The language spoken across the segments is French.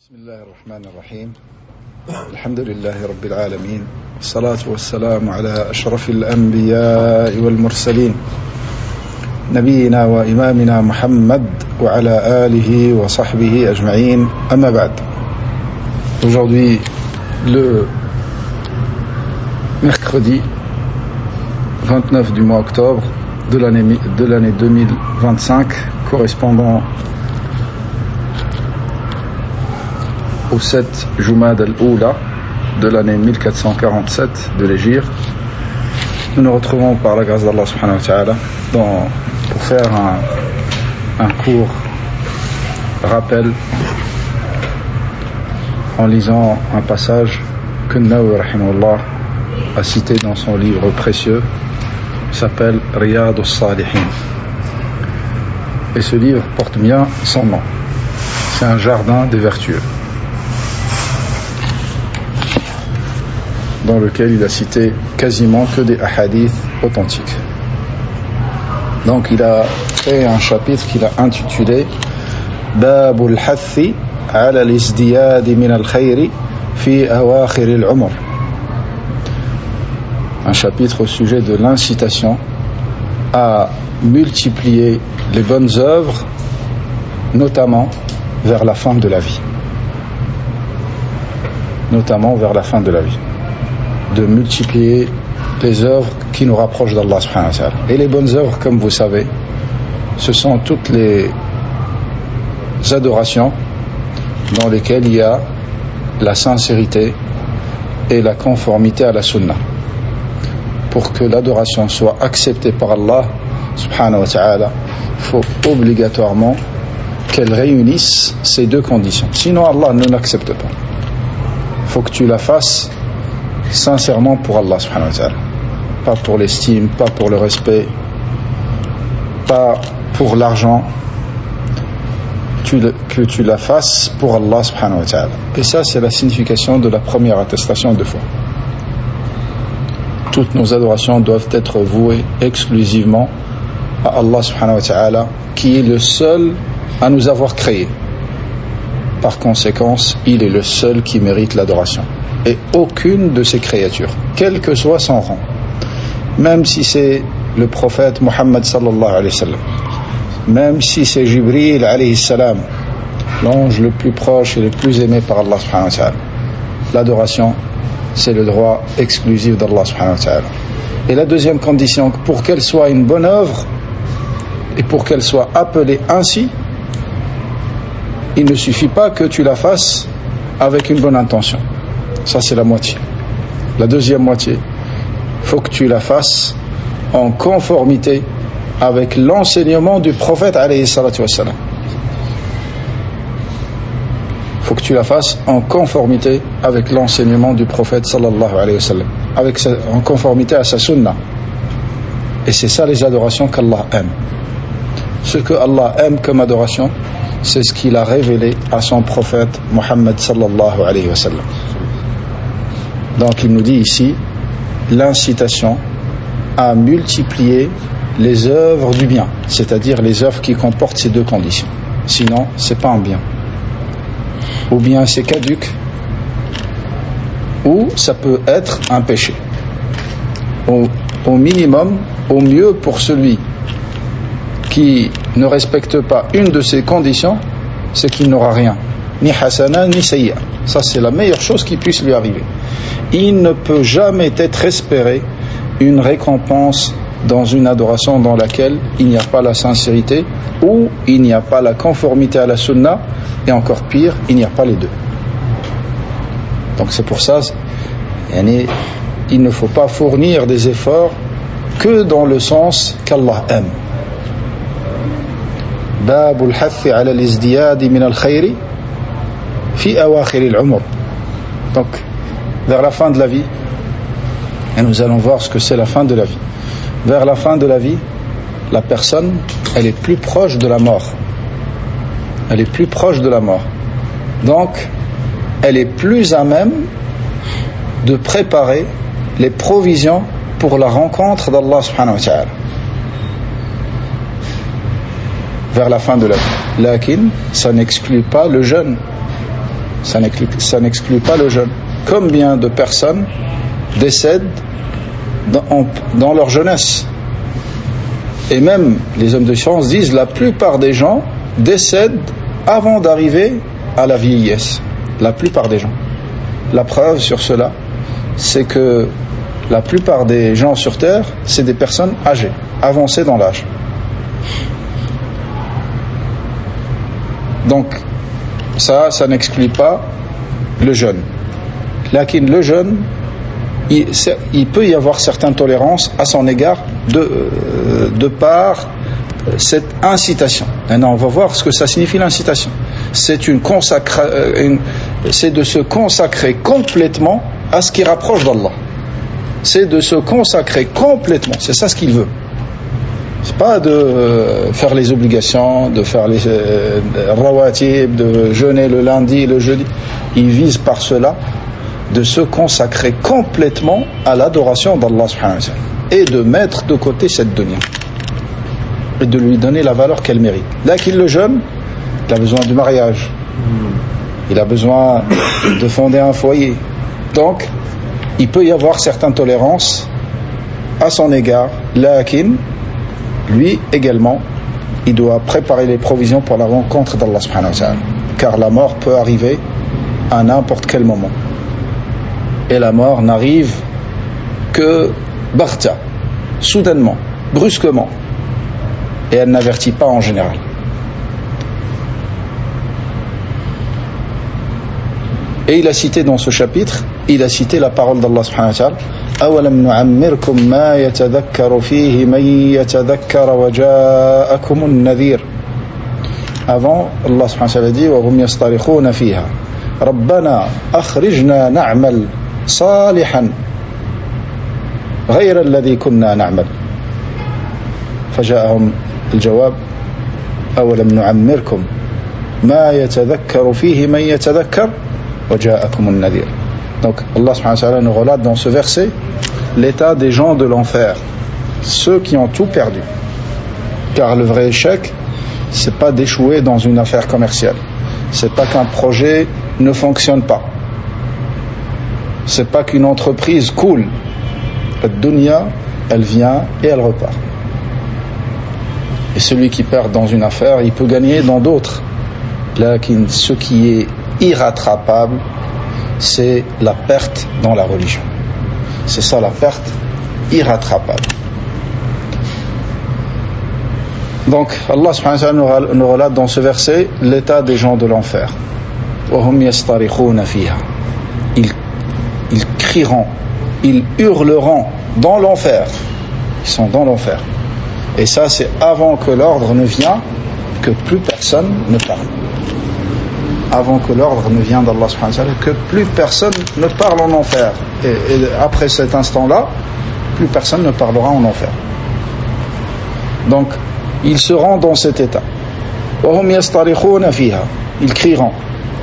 بسم الله الرحمن الرحيم الحمد لله رب العالمين والصلاة والسلام على أشرف الأنبياء والمرسلين نبينا وإمامنا محمد وعلى آله وصحبه أجمعين أما بعد. Aujourd'hui, le mercredi 29 du mois octobre de l'année 2025, correspondant au 7 Jumad al-Oula de l'année 1447 de l'Hégire, nous nous retrouvons par la grâce d'Allah subhanahu wa ta'ala pour faire un court rappel en lisant un passage que Nawawi rahimahullah a cité dans son livre précieux qui s'appelle Riyad al-Salihin, et ce livre porte bien son nom. C'est un jardin des vertueux dans lequel il a cité quasiment que des hadiths authentiques. Donc il a créé un chapitre qu'il a intitulé Babul Hathi ala al-Izdiyad min al-Khayri fi awakhir al-Umr, un chapitre au sujet de l'incitation à multiplier les bonnes œuvres, notamment vers la fin de la vie. De multiplier les œuvres qui nous rapprochent d'Allah subhanahu wa ta'ala. Et les bonnes œuvres, comme vous savez, ce sont toutes les adorations dans lesquelles il y a la sincérité et la conformité à la sunna. Pour que l'adoration soit acceptée par Allah subhanahu wa ta'ala, il faut obligatoirement qu'elle réunisse ces deux conditions. Sinon Allah ne l'accepte pas. Il faut que tu la fasses sincèrement pour Allah subhanahu wa ta'ala, pas pour l'estime, pas pour le respect, pas pour l'argent, que tu la fasses pour Allah subhanahu wa ta'ala. Et ça, c'est la signification de la première attestation de foi. Toutes nos adorations doivent être vouées exclusivement à Allah subhanahu wa ta'ala, qui est le seul à nous avoir créés. Par conséquence, il est le seul qui mérite l'adoration, et aucune de ses créatures, quel que soit son rang, même si c'est le prophète Muhammad sallallahu alayhi wa sallam, même si c'est Jibril alayhi salam, l'ange le plus proche et le plus aimé par Allah subhanahu wa ta'ala. L'adoration, c'est le droit exclusif d'Allah subhanahu wa ta'ala. Et la deuxième condition, pour qu'elle soit une bonne œuvre et pour qu'elle soit appelée ainsi, il ne suffit pas que tu la fasses avec une bonne intention. Ça, c'est la moitié. La deuxième moitié, il faut que tu la fasses en conformité avec l'enseignement du prophète alayhi salatu wassalam. Il faut que tu la fasses en conformité avec l'enseignement du prophète sallallahu alayhi wa sallam, en conformité à sa sunna. Et c'est ça les adorations qu'Allah aime. Ce que Allah aime comme adoration, c'est ce qu'il a révélé à son prophète Muhammad sallallahu alayhi wa sallam. Donc il nous dit ici l'incitation à multiplier les œuvres du bien, c'est-à-dire les œuvres qui comportent ces deux conditions. Sinon, c'est pas un bien. Ou bien c'est caduc, ou ça peut être un péché. Au minimum, au mieux, pour celui qui ne respecte pas une de ces conditions, c'est qu'il n'aura rien, ni hasana ni sayya. Ça, c'est la meilleure chose qui puisse lui arriver. Il ne peut jamais être espéré une récompense dans une adoration dans laquelle il n'y a pas la sincérité, ou il n'y a pas la conformité à la sunna, et encore pire, il n'y a pas les deux. Donc c'est pour ça, il ne faut pas fournir des efforts que dans le sens qu'Allah aime. Babul hathi ala al-izdiyad min al-khayri fi awakhir al-umr. Donc vers la fin de la vie, et nous allons voir ce que c'est la fin de la vie. Vers la fin de la vie, la personne, elle est plus proche de la mort. Elle est plus proche de la mort. Donc, elle est plus à même de préparer les provisions pour la rencontre d'Allah subhanahu wa ta'ala. Vers la fin de la vie. Lakin, ça n'exclut pas le jeûne. ça n'exclut pas le jeûne. Combien de personnes décèdent dans leur jeunesse? Et même les hommes de science disent la plupart des gens décèdent avant d'arriver à la vieillesse. La plupart des gens. La preuve sur cela, c'est que la plupart des gens sur Terre, c'est des personnes âgées, avancées dans l'âge. Donc, ça n'exclut pas le jeûne. Lakin le jeûne, il peut y avoir certaines tolérances à son égard de par cette incitation. Maintenant, on va voir ce que ça signifie l'incitation. C'est de se consacrer complètement à ce qui rapproche d'Allah. C'est de se consacrer complètement. C'est ça ce qu'il veut. C'est pas de faire les obligations, de faire les rawatib, de jeûner le lundi, le jeudi. Il vise par cela de se consacrer complètement à l'adoration d'Allah subhanahu wa ta'ala et de mettre de côté cette dunya et de lui donner la valeur qu'elle mérite. Là qu'il le jeûne, il a besoin du mariage, il a besoin de fonder un foyer. Donc il peut y avoir certaines tolérances à son égard. Lakin lui également, il doit préparer les provisions pour la rencontre d'Allah subhanahu wa ta'ala, car la mort peut arriver à n'importe quel moment. Et la mort n'arrive que barta, soudainement, brusquement, et elle n'avertit pas en général. Et il a cité dans ce chapitre, il a cité la parole d'Allah subhanahu wa ta'ala: أَوَلَمْ نُعَمِّرْكُمْ مَا يَتَذَكَّرُ فِيهِ مَنْ يَتَذَكَّرَ وَجَاءَكُمُ النَّذِيرُ. Avant, Allah subhanahu wa ta'ala dit: وَهُمْ يَصْطَرِخُونَ فِيهَا رَبَّنَا أَخْرِجْنَا نَعْمَلْ صَالِحًا غَيْرَ الَّذِي كُنَّا نَعْمَلْ. فجاءهم الجواب: أَوَلَمْ نُعَمِّرْكُمْ مَا يَتَذَكَّرُ فِيهِ مَنْ يَتَذَكَّرُ وَجَاءَكُمُ النَّذِيرُ. Donc Allah subhanahu wa ta'ala nous relate dans ce verset l'état des gens de l'enfer, ceux qui ont tout perdu. Car le vrai échec, c'est pas d'échouer dans une affaire commerciale, c'est pas qu'un projet ne fonctionne pas, c'est pas qu'une entreprise coule. La dunya, elle vient et elle repart. Et celui qui perd dans une affaire, il peut gagner dans d'autres. Là, ce qui est irrattrapable, c'est la perte dans la religion. C'est ça la perte irrattrapable. Donc Allah subhanahu wa ta'ala nous relate dans ce verset l'état des gens de l'enfer. Ils crieront, ils hurleront dans l'enfer. Ils sont dans l'enfer. Et ça, c'est avant que l'ordre ne vienne, que plus personne ne parle. Avant que l'ordre ne vienne d'Allah subhanahu wa ta'ala, que plus personne ne parle en enfer. Et après cet instant-là, plus personne ne parlera en enfer. Donc, ils seront dans cet état. Ils crieront,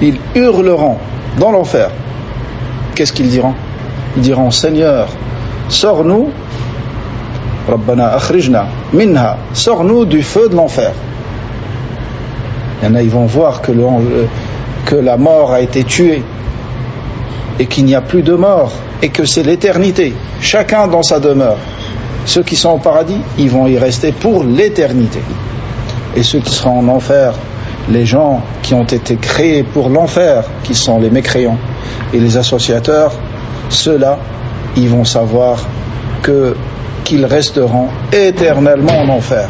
ils hurleront dans l'enfer. Qu'est-ce qu'ils diront? Ils diront: Seigneur, sors-nous, Rabbana akhrijna minha, sors-nous du feu de l'enfer. Il y en a, ils vont voir que la mort a été tuée et qu'il n'y a plus de mort et que c'est l'éternité, chacun dans sa demeure. Ceux qui sont au paradis, ils vont y rester pour l'éternité, et ceux qui seront en enfer, les gens qui ont été créés pour l'enfer, qui sont les mécréants et les associateurs, ceux-là, ils vont savoir qu'ils resteront éternellement en enfer.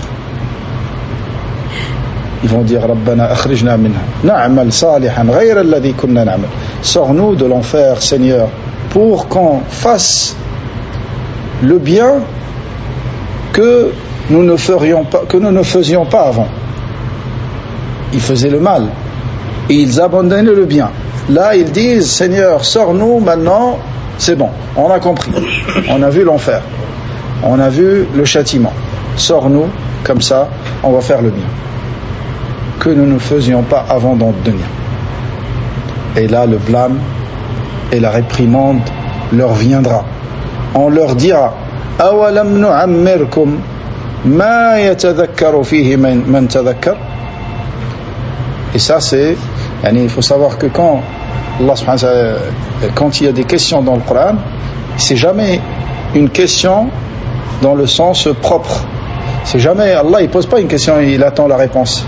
Ils vont dire: Rabbana akhrijna minha na'mal salihan ghayra alladhi kunna na'mal. Sors-nous de l'enfer, Seigneur, pour qu'on fasse le bien que nous ne faisions pas avant. Ils faisaient le mal et ils abandonnaient le bien. Là, ils disent: Seigneur, sors-nous maintenant, c'est bon, on a compris, on a vu l'enfer, on a vu le châtiment, sors-nous, comme ça on va faire le bien que nous ne faisions pas avant dans le dunya. Et là, le blâme et la réprimande leur viendra. On leur dira: Awalam nu'ammirkum ma yatadhakkaru fihi man tadhakkar. Et ça, il faut savoir que quand Allah subhanahu wa ta'ala, quand il y a des questions dans le Coran, c'est jamais une question dans le sens propre. C'est jamais, Allah il pose pas une question et il attend la réponse.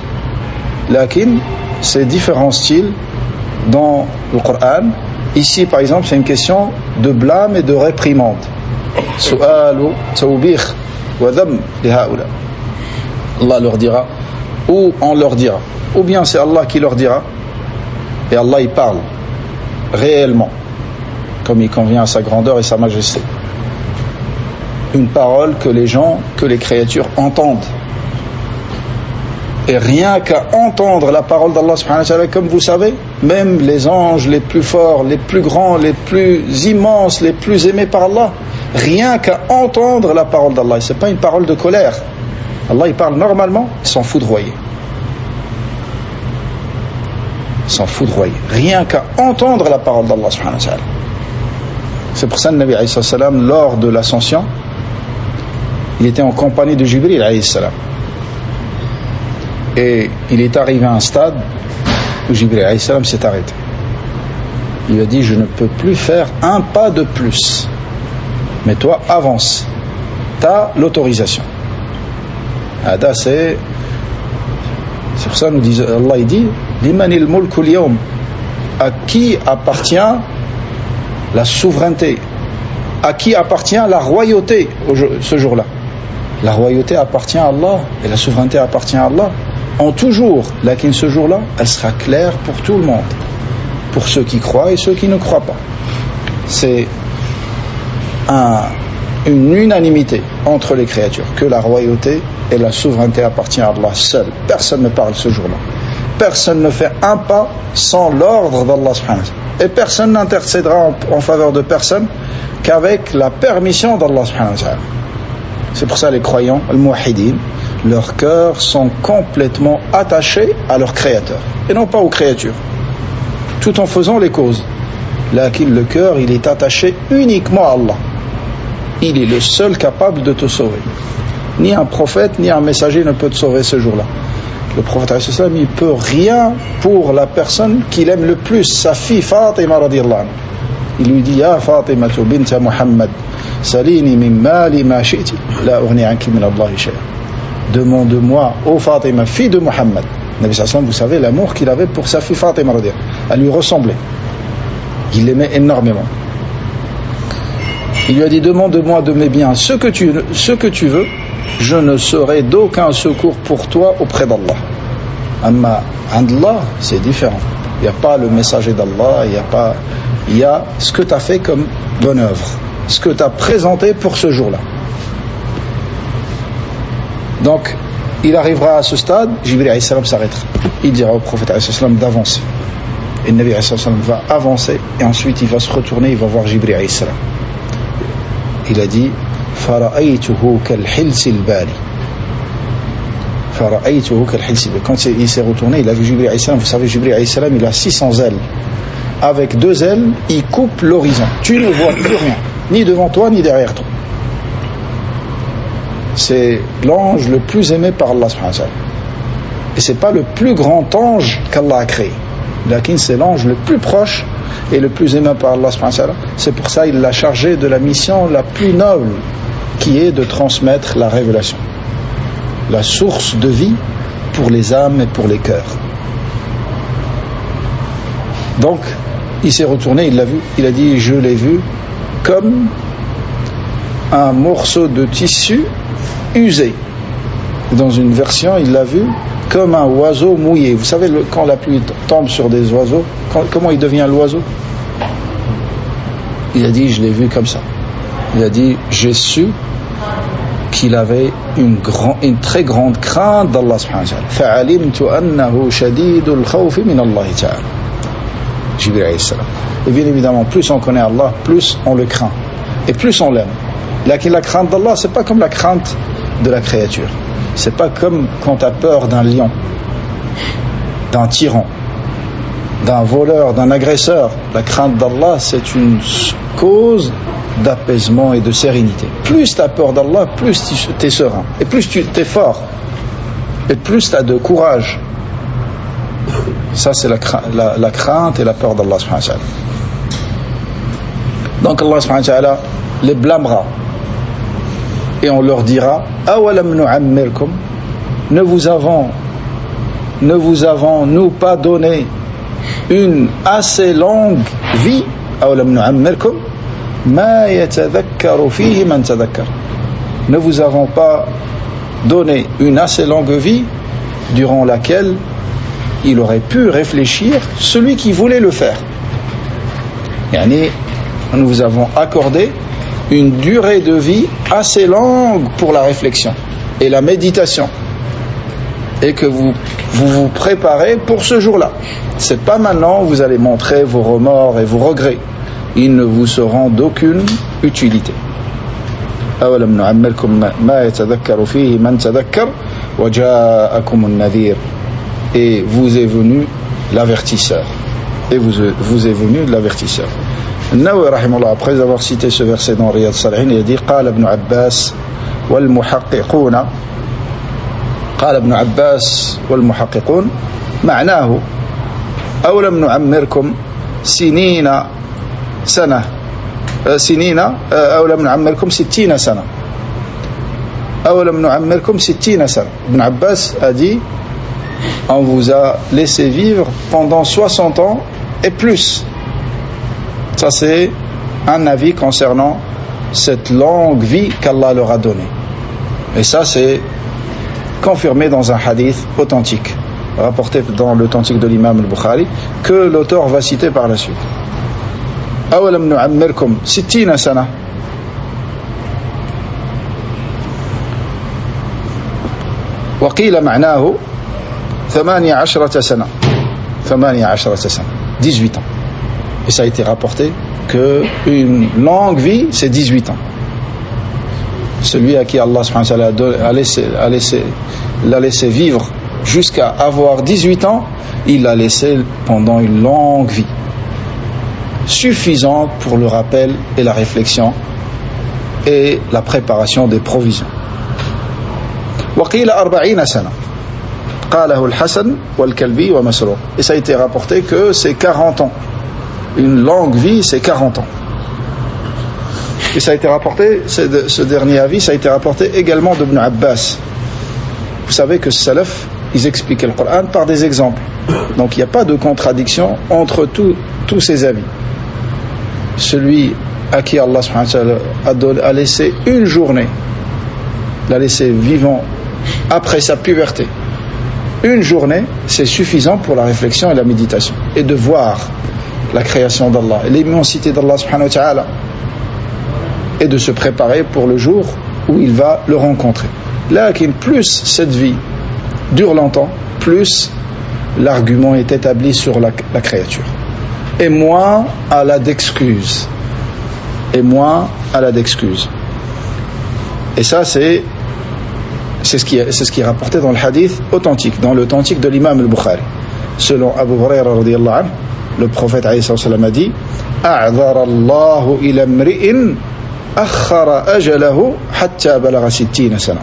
Lakin, c'est différents styles dans le Coran. Ici par exemple c'est une question de blâme et de réprimande. Su'alu tawbih wa dham li haula. Allah leur dira, ou on leur dira, ou bien c'est Allah qui leur dira, et Allah il parle réellement comme il convient à sa grandeur et sa majesté, une parole que les gens, que les créatures entendent. Et rien qu'à entendre la parole d'Allah subhanahu wa ta'ala, comme vous savez, même les anges les plus forts, les plus grands, les plus immenses, les plus aimés par Allah, rien qu'à entendre la parole d'Allah, c'est pas une parole de colère. Allah il parle normalement, ils sont foudroyés. Ils sont foudroyés. Rien qu'à entendre la parole d'Allah subhanahu wa ta'ala. C'est pour ça que le Nabi alayhi salam, lors de l'ascension, il était en compagnie de Jibril alayhi salam. Et il est arrivé à un stade où Jibril alayhi salam s'est arrêté. Il lui a dit, je ne peux plus faire un pas de plus. Mais toi, avance. Tu as l'autorisation. C'est pour ça que nous disons, Allah il dit, Limanil mulkul yawm, à qui appartient la souveraineté, à qui appartient la royauté ce jour-là. La royauté appartient à Allah et la souveraineté appartient à Allah en tout jour. Lakin ce jour-là, elle sera claire pour tout le monde, pour ceux qui croient et ceux qui ne croient pas. C'est une unanimité entre les créatures que la royauté et la souveraineté appartient à Allah seul. Personne ne parle ce jour-là. Personne ne fait un pas sans l'ordre d'Allah subhanahu wa ta'ala. Et personne n'intercédera en faveur de personne qu'avec la permission d'Allah subhanahu wa ta'ala. C'est pour ça les croyants, les muwahhidin, leurs cœurs sont complètement attachés à leur créateur et non pas aux créatures, tout en faisant les causes. Là, le cœur il est attaché uniquement à Allah. Il est le seul capable de te sauver. Ni un prophète ni un messager ne peut te sauver ce jour-là. Le prophète il ne peut rien pour la personne qu'il aime le plus, sa fille Fatima radiyallahu anha. Il lui dit, Ya Fatima bint Muhammad, salini min mali ma shi'ti, la ughni anki min Allahi shay'a. Demande-moi, ô Fatima, fille de Muhammad. Nabi sallallahu alayhi wa sallam, vous savez l'amour qu'il avait pour sa fille Fatima radiyallahu anha. Elle lui ressemblait. Il l'aimait énormément. Il lui a dit, demande-moi de mes biens ce que tu veux, je ne serai d'aucun secours pour toi auprès d'Allah. Amma Allah, c'est différent. Il n'y a pas le messager d'Allah, il y a ce que tu as fait comme bonne œuvre, ce que tu as présenté pour ce jour-là. Donc, il arrivera à ce stade, Jibril alayhi salam s'arrêtera. Il dira au prophète alayhi salam d'avancer. Et le Nabi alayhi salam va avancer, et ensuite il va se retourner, il va voir Jibril alayhi salam. Il a dit, Fara'aytuhu kal-hilsi al-bali. Fara'aytuhu kal-hilsi al-bali. Quand il s'est retourné, il a vu Jibril alayhi salam. Vous savez, Jibril alayhi salam, il a 600 ailes. Avec 2 ailes, il coupe l'horizon. Tu ne vois plus rien, ni devant toi, ni derrière toi. C'est l'ange le plus aimé par Allah subhanahu wa ta'ala. Et c'est pas le plus grand ange qu'Allah a créé. Lakin c'est l'ange le plus proche et le plus aimé par Allah subhanahu wa ta'ala. C'est pour ça qu'il l'a chargé de la mission la plus noble, qui est de transmettre la révélation, la source de vie pour les âmes et pour les cœurs. Donc il s'est retourné, il l'a vu, il a dit, je l'ai vu comme un morceau de tissu usé. Dans une version, il l'a vu comme un oiseau mouillé. Vous savez, quand la pluie tombe sur des oiseaux, comment il devient l'oiseau? Il a dit, je l'ai vu comme ça. Il a dit, j'ai su qu'il avait une très grande crainte d'Allah subhanahu wa ta'ala. فَعَلِمْتُ أَنَّهُ شَدِيدُ الْخَوْفِ مِنَ اللَّهِ تَعَالَى. Jibril alayhi salam. Et bien évidemment, plus on connaît Allah, plus on le craint. Et plus on l'aime. La crainte d'Allah, c'est pas comme la crainte de la créature. C'est pas comme quand tu as peur d'un lion, d'un tyran, d'un voleur, d'un agresseur. La crainte d'Allah, c'est une cause d'apaisement et de sérénité. Plus tu as peur d'Allah, plus tu es serein. Et plus tu es fort. Et plus tu as de courage. Ça, c'est la crainte et la peur d'Allah subhanahu wa ta'ala. Donc Allah subhanahu wa ta'ala les blâmera et on leur dira awalam nu'ammirkum, ne vous avons nous pas donné une assez longue vie, awalam nu'ammirkum ma yatadhakkaru fihi man tadhakkar, ne vous avons pas donné une assez longue vie durant laquelle il aurait pu réfléchir celui qui voulait le faire. Yani, nous vous avons accordé une durée de vie assez longue pour la réflexion et la méditation, et que vous vous préparez pour ce jour-là. C'est pas maintenant vous allez montrer vos remords et vos regrets, ils ne vous seront d'aucune utilité. أولم نعمركم ما يتذكر فيه من تذكر وجاءكم النذير, et vous est venu l'avertisseur, et vous est venu l'avertisseur. Nawawi rahimahullah, après avoir cité ce verset dans Riyad Salihin, il a dit قال ابن عباس والمحققون معناه أولم نعمركم سنين سنة أولم نعمركم 60 سنة أولم نعمركم 60 سنة. Ibn Abbas a dit on vous a laissé vivre pendant 60 ans et plus. Ça, c'est un avis concernant cette longue vie qu'Allah leur a donnée. Et ça, c'est confirmé dans un hadith authentique, rapporté dans l'authentique de l'imam al-Bukhari, que l'auteur va citer par la suite. أولم نعمركم 60 سنة وقيل معناه 18 سنة 18 ans. Et ça a été rapporté que une longue vie, c'est 18 ans. Celui à qui Allah subhanahu wa ta'ala l'a laissé vivre jusqu'à avoir 18 ans, il l'a laissé pendant une longue vie, suffisante pour le rappel et la réflexion et la préparation des provisions. وقيل 40 سنة قاله الحسن والكلبي ومسروق. Et ça a été rapporté que c'est 40 ans. Une longue vie, c'est 40 ans. Et ça a été rapporté, ce dernier avis, ça a été rapporté également d'Ibn Abbas. Vous savez que salaf, ils expliquaient le Coran par des exemples. Donc il n'y a pas de contradiction entre tous ces avis. Celui à qui Allah subhanahu wa ta'ala a laissé une journée, l'a laissé vivant après sa puberté, une journée, c'est suffisant pour la réflexion et la méditation, et de voir la création d'Allah et l'immensité d'Allah subhanahu wa ta'ala, et de se préparer pour le jour où il va le rencontrer. Là, plus cette vie dure longtemps, plus l'argument est établi sur la créature, et moins à la d'excuses, et ça c'est ce qui est rapporté dans le hadith authentique, dans l'authentique de l'imam al-Bukhari. Selon Abu Huraira radiyallahu anhu, le prophète alayhi salam a dit a'dhara Allahu ila imri'in akhara ajalahu hatta balagha 60 sana.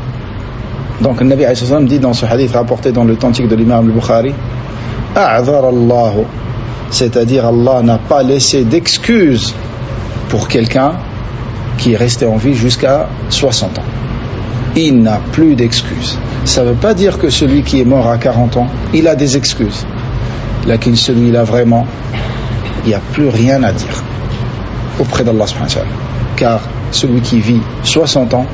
Donc le Nabi alayhi salam dit dans ce hadith rapporté dans l'authentique de l'imam al-Bukhari, a'dhara Allahu, c'est-à-dire Allah n'a pas laissé d'excuses pour quelqu'un qui est resté en vie jusqu'à 60 ans. Il n'a plus d'excuses. Ça ne veut pas dire que celui qui est mort à 40 ans, il a des excuses. Lakin celui-là vraiment, il n'y a plus rien à dire auprès d'Allah subhanahu wa ta'ala. Car celui qui vit 60 ans,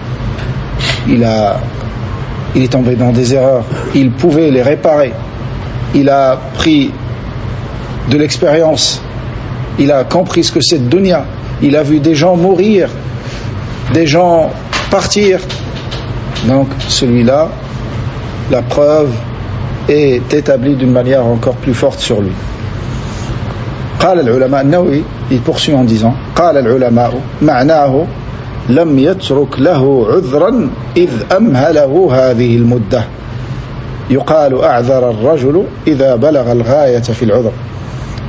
il est tombé dans des erreurs, il pouvait les réparer, il a pris de l'expérience, il a compris ce que c'est de dunya, il a vu des gens mourir, des gens partir. Donc celui-là, la preuve est établie d'une manière encore plus forte sur lui. قال العلماء, النووي il poursuit en disant قال العلماء معناه لم يترك له عذرا إذ أمهله هذه المدة يقال أعذر الرجل إذا بلغ الغاية في العذر.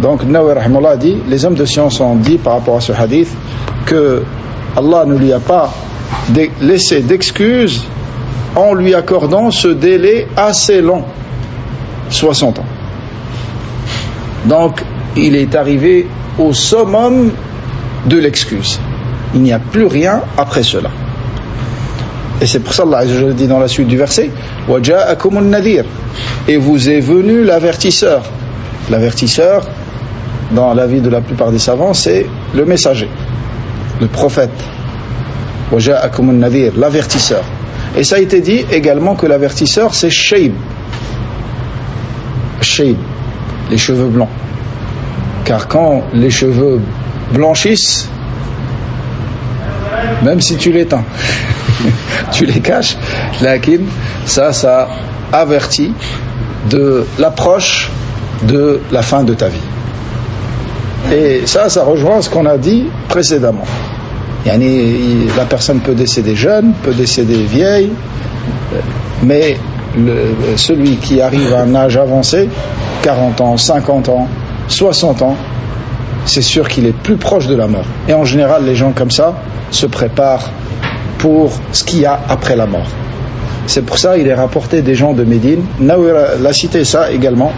Donc Nawawi rahimahullah dit, les hommes de science ont dit par rapport à ce hadith que Allah ne lui a pas laissé d'excuses en lui accordant ce délai assez long, 60 ans. Donc il est arrivé au summum de l'excuse. Il n'y a plus rien après cela. Et c'est pour ça Allah Azza wa Jalla dit dans la suite du verset وَجَاءَكُمُ النَّذِيرُ, et vous est venu l'avertisseur. L'avertisseur, dans la vie de la plupart des savants, c'est le messager, le prophète. وَجَاءَكُمُ النَّذِيرُ, l'avertisseur. Et ça a été dit également que l'avertisseur c'est Shayb, les cheveux blancs. Car quand les cheveux blanchissent, même si tu les teins, tu les caches, lakin, ça avertit de l'approche de la fin de ta vie. Et ça rejoint ce qu'on a dit précédemment. La personne peut décéder jeune, peut décéder vieille, mais celui qui arrive à un âge avancé, 40 ans, 50 ans, 60 ans, c'est sûr qu'il est plus proche de la mort. Et en général, les gens comme ça se préparent pour ce qu'il y a après la mort. C'est pour ça qu'il est rapporté des gens de Médine. Nawawi l'a cité ça également,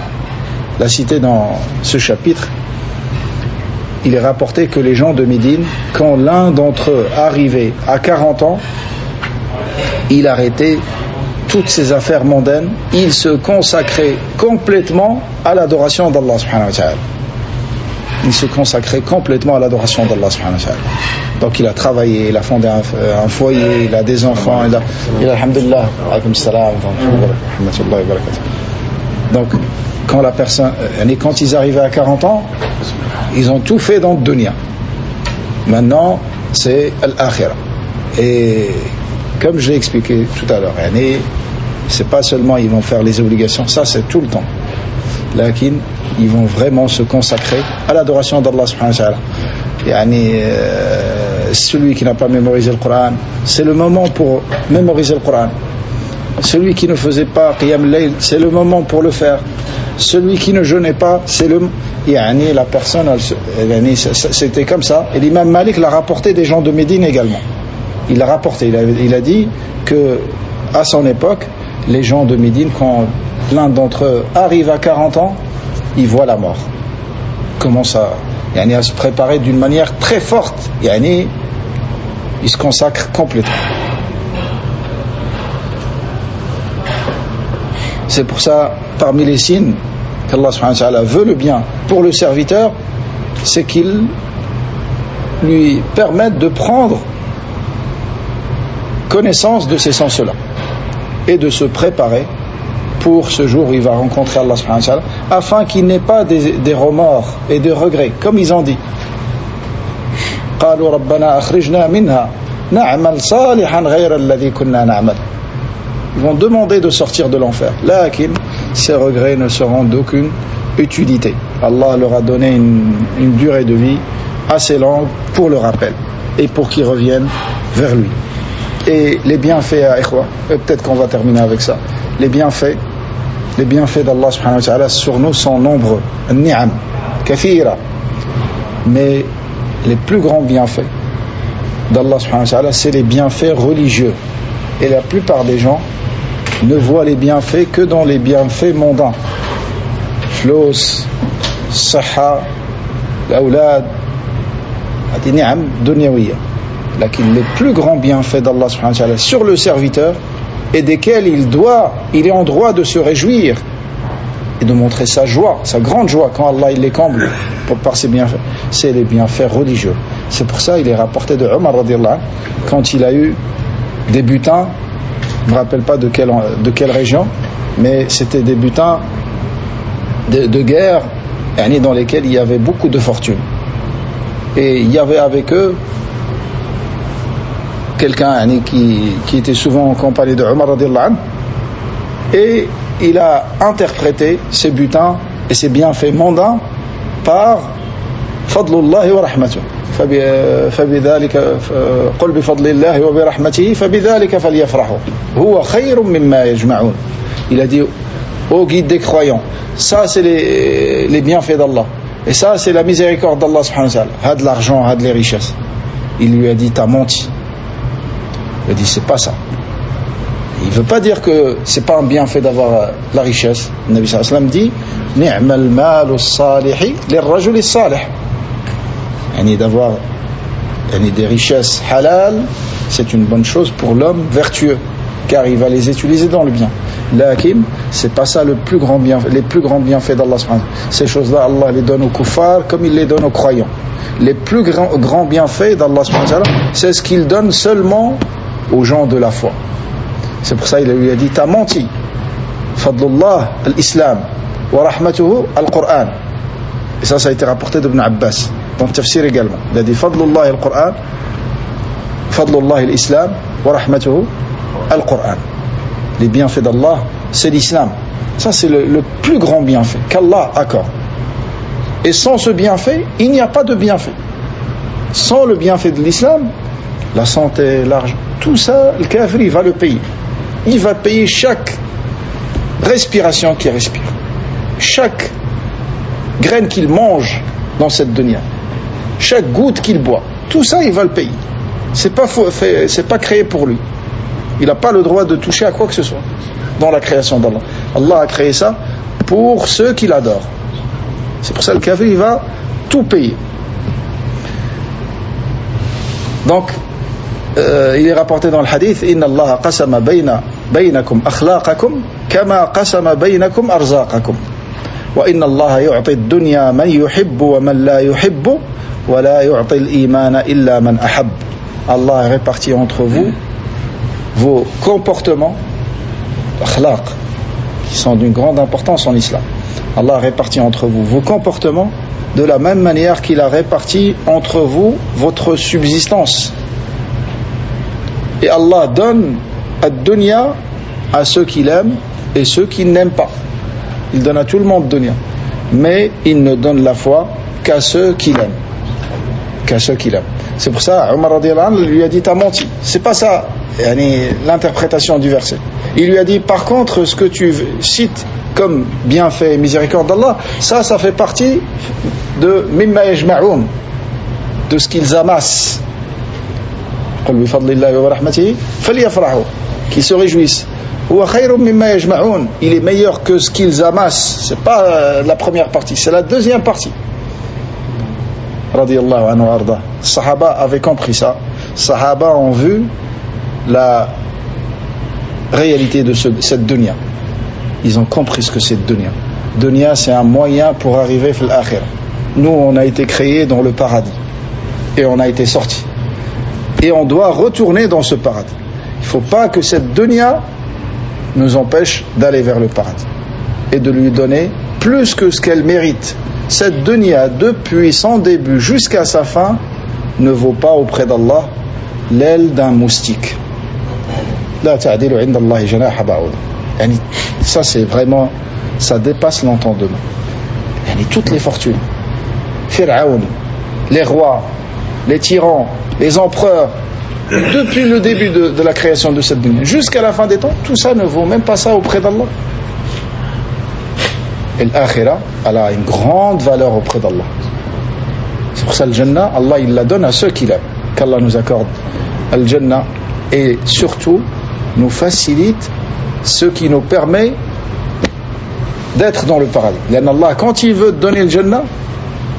l'a cité dans ce chapitre. Il est rapporté que les gens de Médine, quand l'un d'entre eux arrivait à 40 ans, il arrêtait toutes ses affaires mondaines, il se consacrait complètement à l'adoration d'Allah subhanahu wa ta'ala. Il se consacrait complètement à l'adoration d'Allah subhanahu wa ta'ala. Donc il a travaillé, il a fondé un foyer, il a des enfants, il a alhamdulillah, alaykum salam, donc quand la personne, quand ils arrivaient à 40 ans, ils ont tout fait dans le dunya. Maintenant c'est al-akhirah. Et comme je l'ai expliqué tout à l'heure, c'est pas seulement ils vont faire les obligations, ça c'est tout le temps. Lakin, ils vont vraiment se consacrer à l'adoration d'Allah subhanahu wa ta'ala. Celui qui n'a pas mémorisé le Coran, c'est le moment pour mémoriser le Coran. Celui qui ne faisait pas Qiyam al-Layl, c'est le moment pour le faire. Celui qui ne jeûnait pas, c'est le... la personne, c'était comme ça. Et l'imam Malik l'a rapporté des gens de Médine également. Il l'a rapporté, il a dit que à son époque, les gens de Médine, quand l'un d'entre eux arrive à 40 ans, il voit la mort. Commence à se préparer d'une manière très forte. Il se consacre complètement. C'est pour ça, parmi les signes qu'Allah subhanahu wa ta'ala veut le bien pour le serviteur, c'est qu'il lui permette de prendre connaissance de ces sens-là et de se préparer pour ce jour où il va rencontrer Allah subhanahu wa ta'ala, afin qu'il n'ait pas des remords et des regrets, comme ils ont dit. قالوا ربنا أخرجنا منها نعمل صالحا غير الذي كنا نعمل. Ils vont demander de sortir de l'enfer. Lakin, ces regrets ne seront d'aucune utilité. Allah leur a donné une durée de vie assez longue pour le rappel et pour qu'ils reviennent vers lui. Et les bienfaits à Ikhwa, peut-être qu'on va terminer avec ça. Les bienfaits d'Allah subhanahu wa ta'ala sur nous sont nombreux. Ni'am, kathira. Mais les plus grands bienfaits d'Allah subhanahu wa ta'ala, c'est les bienfaits religieux. Et la plupart des gens ne voient les bienfaits que dans les bienfaits mondains. Flous, saha, l'aoulad, des ni'am dunyawiyya. Les plus grands bienfaits d'Allah subhanahu wa ta'ala sur le serviteur, et desquels il est en droit de se réjouir et de montrer sa joie, sa grande joie quand Allah il les comble par ses bienfaits, c'est les bienfaits religieux. C'est pour ça il est rapporté de Omar radiyallahu anhu, quand il a eu des butins, je ne me rappelle pas de quelle région, mais c'était des butins de guerre dans lesquels il y avait beaucoup de fortune, et il y avait avec eux quelqu'un qui était souvent en compagnie de Omar radiyallahu anhu, et il a interprété ces butins et ces bienfaits mondains par fadlullahi wa rahmatuh. فبذلك قل بفضل الله وبرحمته فبذلك فليفرحوا هو خير مما يجمعون. Il a dit au guide des croyants, ça c'est les bienfaits d'Allah, et ça c'est la miséricorde d'Allah subhanahu wa ta'ala. A de l'argent, a de les richesses. Il lui a dit t'as menti. Il a dit c'est pas ça. Il ne veut pas dire que c'est pas un bienfait d'avoir la richesse. Le Nabi sallallahu alayhi wa sallam dit نعم المال الصالح للرجل الصالح. يعني d'avoir des richesses halal, c'est une bonne chose pour l'homme vertueux, car il va les utiliser dans le bien. Lakin, c'est pas ça les plus grands bienfaits d'Allah subhanahu. Ces choses-là, Allah les donne aux kuffars comme il les donne aux croyants. Les plus grands bienfaits d'Allah subhanahu, c'est ce qu'il donne seulement aux gens de la foi. C'est pour ça qu'il lui a dit, t'as menti. Fadlullah al-Islam wa rahmatuhu al-Qur'an. Et ça a été rapporté d'Ibn Abbas dans le tafsir également. Il a dit Fadlullah al-Qur'an, Fadlullah al-Islam wa rahmatuhu al-Qur'an. Les bienfaits d'Allah, c'est l'islam. Ça, c'est le plus grand bienfait qu'Allah accorde. Et sans ce bienfait, il n'y a pas de bienfait. Sans le bienfait de l'islam, la santé, l'argent, tout ça, le kafir, il va le payer. Il va payer chaque respiration qu'il respire, chaque graine qu'il mange dans cette dunya, chaque goutte qu'il boit. Tout ça, il va le payer. C'est pas créé pour lui. Il n'a pas le droit de toucher à quoi que ce soit dans la création d'Allah. Allah a créé ça pour ceux qui l'adorent. C'est pour ça que le kafir, il va tout payer. Donc, il est rapporté dans le hadith Inna Allah qasama baynakum akhlaqakum kama qasama baynakum arzaqakum wa inna Allah yu'ti ad-dunya man yuhibbu wa man la yuhibbu wa la yu'ti al-imana illa man ahab. Allah a réparti entre vous vos comportements, akhlaq, qui sont d'une grande importance en islam. Allah a réparti entre vous vos comportements de la même manière qu'il a réparti entre vous votre subsistance. Et Allah donne ad-dunya à ceux qui l'aiment et ceux qui n'aiment pas. Il donne à tout le monde dunya, mais il ne donne la foi qu'à ceux qui l'aiment. Qu'à ceux qui l'aiment. C'est pour ça Omar radiyallahu anhu lui a dit t'as menti. C'est pas ça l'interprétation du verset. Il lui a dit par contre ce que tu cites comme bienfait et miséricorde d'Allah, ça fait partie de mimma yajma'un, de ce qu'ils amassent. Qul bi fadlillahi wa rahmatihi falyafrahu, qu'ils se réjouissent. Huwa khayrun mimma yajma'un, il est meilleur que ce qu'ils amassent. C'est pas la première partie, c'est la deuxième partie. Radiyallahu anhu arda. Sahaba avaient compris ça. Sahaba ont vu la réalité de cette dunya. Ils ont compris ce que c'est dunya. Dunya, c'est un moyen pour arriver à l'akhirah. Nous, on a été créés dans le paradis et on a été sortis. Et on doit retourner dans ce paradis. Il ne faut pas que cette dunya nous empêche d'aller vers le paradis et de lui donner plus que ce qu'elle mérite. Cette dunya, depuis son début jusqu'à sa fin, ne vaut pas auprès d'Allah l'aile d'un moustique. La ta'dilu 'inda Allahi janaha ba'ud. Ça, c'est vraiment, ça dépasse l'entendement. Toutes les fortunes, Pharaon, les rois, les tyrans, les empereurs, depuis le début de la création de cette dunya jusqu'à la fin des temps, tout ça ne vaut même pas ça auprès d'Allah. Et l'akhirah, elle a une grande valeur auprès d'Allah. C'est pour ça le Jannah, Allah il la donne à ceux qui l'aiment. Qu'Allah nous accorde le Jannah et surtout nous facilite ce qui nous permet d'être dans le paradis. Allah, quand il veut te donner le Jannah,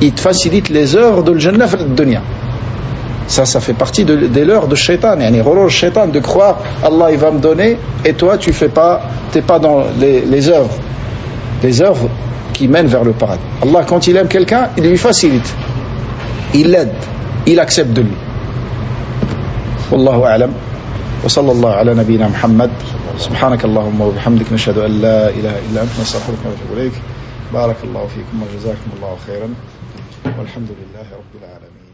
il te facilite les heures de le Jannah de dunya. Ça fait partie des leurs de shaitan, shaitan, de croire Allah il va me donner et toi tu t'es pas dans les œuvres qui mènent vers le paradis. Allah, quand il aime quelqu'un, il lui facilite, il l'aide, il accepte de lui. Wallahu a'lam wa sallallahu ala nabiyyina Muhammad. سبحانك اللهم وبحمدك نشهد أن لا إله إلا أنت نستغفرك ونتوب إليك. بارك الله فيكم وجزاكم الله خيرا والحمد لله رب العالمين.